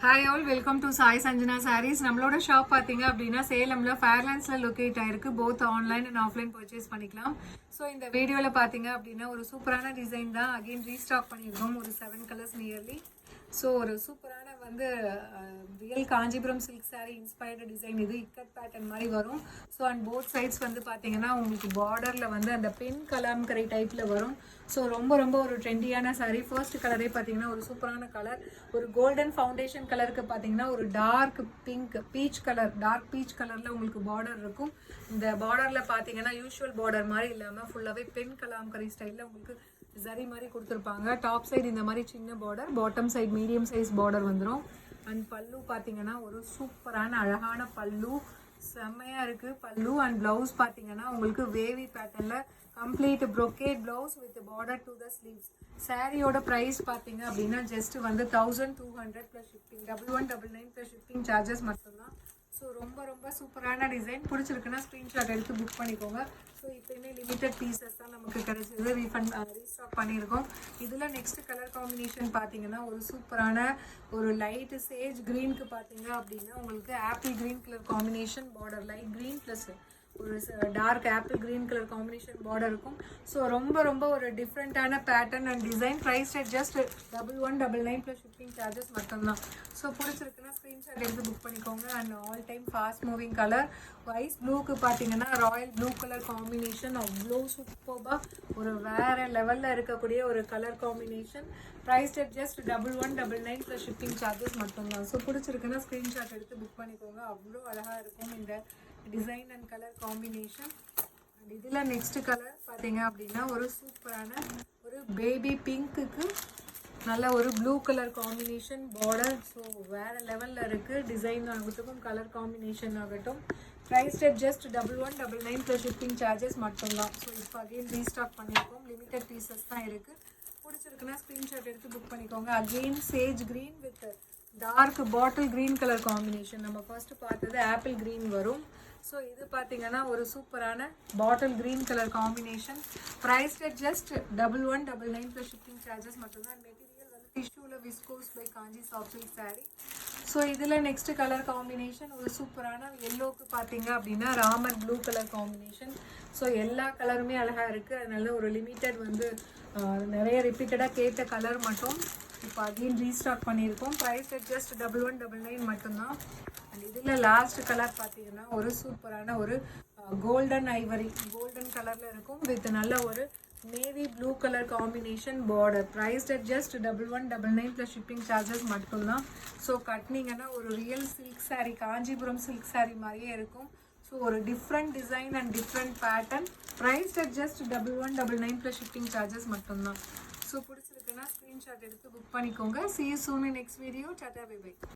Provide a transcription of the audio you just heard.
Hi all, welcome to Sai Sanjana sarees. நம்மளோட shop பார்த்தீங்க அப்படின்னா சேலம்ல ஃபேர்லாண்ட்ஸில் லொக்கேட் ஆயிருக்கு. Both online and offline purchase பண்ணிக்கலாம். ஸோ இந்த வீடியோவில் பார்த்தீங்க அப்படின்னா ஒரு சூப்பரான டிசைன் தான் அகெயின் ரீஸ்டாக் பண்ணியிருக்கோம். ஒரு 7 கலர்ஸ் நியர்லி. ஸோ ஒரு சூப்பரான வந்து real Kanchipuram silk sari inspired design. இது இக்கட் பேட்டர்ன் மாதிரி வரும். ஸோ அண்ட் போத் சைட்ஸ் வந்து பார்த்தீங்கன்னா உங்களுக்கு பார்டரில் வந்து அந்த பென் கலாம்கரை டைப்பில் வரும். ஸோ ரொம்ப ரொம்ப ஒரு ட்ரெண்டியான சாரீ. ஃபர்ஸ்ட் கலரே பார்த்தீங்கன்னா ஒரு சூப்பரான கலர், ஒரு கோல்டன் ஃபவுண்டேஷன் கலருக்கு பார்த்தீங்கன்னா ஒரு dark pink peach colour, dark peach கலரில் உங்களுக்கு பார்டர் இருக்கும். இந்த பார்டரில் பார்த்தீங்கன்னா யூஷுவல் பார்டர் மாதிரி இல்லாமல் ஃபுல்லாகவே பென் கலாம்கரை ஸ்டைலில் உங்களுக்கு ஜரி மாதிரி கொடுத்துருப்பாங்க. டாப் சைடு இந்த மாதிரி சின்ன border, bottom side medium size border வந்துடும். அண்ட் பல்லு பார்த்தீங்கன்னா ஒரு சூப்பரான அழகான பல்லு, செம்மையாக இருக்குது பல்லு. அண்ட் ப்ளவுஸ் பார்த்தீங்கன்னா உங்களுக்கு வேவி பேட்டர்னில் complete brocade blouse with border to the sleeves. சாரியோட ப்ரைஸ் பார்த்தீங்க அப்படின்னா ஜஸ்ட் வந்து 1200 plus shipping, 1199 plus shipping charges மட்டும்தான். ஸோ ரொம்ப ரொம்ப சூப்பரான டிசைன். பிடிச்சிருக்குன்னா ஸ்க்ரீன்ஷாட் எடுத்து புக் பண்ணிக்கோங்க. ஸோ இப்போயுமே லிமிட்டட் பீசஸ் தான் நமக்கு கிடைச்சது, ரீஸ்டாக் பண்ணியிருக்கோம். இதில் நெக்ஸ்ட் கலர் காம்பினேஷன் பார்த்தீங்கன்னா ஒரு சூப்பரான ஒரு லைட் சேஜ் க்ரீனுக்கு பார்த்தீங்க அப்படின்னா உங்களுக்கு apple green colour combination border, light green plus ஒரு dark apple green colour combination border இருக்கும். ஸோ ரொம்ப ரொம்ப ஒரு டிஃப்ரெண்ட்டான pattern and design. Price rate just 1199 plus shipping charges மட்டும்தான். ஸோ பிடிச்சிருக்குன்னா ஸ்க்ரீன்ஷாட் எடுத்து புக் பண்ணிக்கோங்க. And all time fast moving colour wise ப்ளூக்கு பார்த்தீங்கன்னா ராயல் ப்ளூ கலர் காம்பினேஷன் அவ்வளோ சூப்பராக ஒரு வேறு லெவலில் இருக்கக்கூடிய ஒரு colour combination. Price rate just 1199 plus shipping charges மட்டும்தான். ஸோ பிடிச்சிருக்குன்னா ஸ்க்ரீன்ஷாட் எடுத்து புக் பண்ணிக்கோங்க. அவ்வளோ அழகாக இருக்கும் இந்த design and colour combination. And இதில் நெக்ஸ்ட் கலர் பார்த்தீங்க அப்படின்னா ஒரு சூப்பரான ஒரு பேபி பிங்க்குக்கு நல்ல ஒரு blue colour combination border. So வேறு லெவலில் இருக்குது. டிசைன் ஆகட்டும், கலர் காம்பினேஷன் ஆகட்டும். Price rate just 1199 plus shipping charges மட்டும்தான். ஸோ இப்போ அகெயின் ரீஸ்டாக் பண்ணியிருக்கோம். லிமிட்டட் பீசஸ் தான் இருக்குது. பிடிச்சிருக்குன்னா ஸ்க்ரீன்ஷாட் எடுத்து புக் பண்ணிக்கோங்க. Again sage green with dark bottle green colour combination. நம்ம ஃபர்ஸ்ட் பார்த்தது ஆப்பிள் க்ரீன் வரும். ஸோ இது பார்த்தீங்கன்னா ஒரு சூப்பரான bottle green colour combination. Price rate just 1199 plus shipping charges மட்டும்தான். மெட்டீரியல் வந்து டிஷ்யூவில் viscose by Kanchi soft silk sari. So இதில் நெக்ஸ்ட் கலர் காம்பினேஷன் ஒரு சூப்பரான எல்லோக்கு பார்த்தீங்க அப்படின்னா Ramar blue colour combination. So எல்லா கலருமே அழகாக இருக்குது. அதனால ஒரு லிமிட்டட் வந்து நிறைய ரிப்பீட்டடாக கேட்ட கலர் மட்டும் இப்போ அகெயின் ரீஸ்டாக் பண்ணியிருக்கோம். ப்ரைஸ் ரேட் ஜஸ்ட் 1199 மட்டும்தான். அண்ட் இதில் லாஸ்ட் கலர் பார்த்தீங்கன்னா ஒரு சூப்பரான ஒரு கோல்டன் ஐவரி, கோல்டன் கலரில் இருக்கும் வித் நல்ல ஒரு navy blue colour combination border. Price rate just 1199 plus shipping charges மட்டும்தான். ஸோ கட்டினீங்கன்னா ஒரு real silk sari, Kanchipuram silk sari மாதிரியே இருக்கும். ஸோ ஒரு different design and different pattern. Price rate just 1199 plus shipping charges மட்டும்தான். ஸோ பிடிச்சிருக்குன்னா ஸ்க்ரீன்ஷாட் எடுத்து புக் பண்ணிக்கோங்க. See you soon in next video. Tata, bye bye.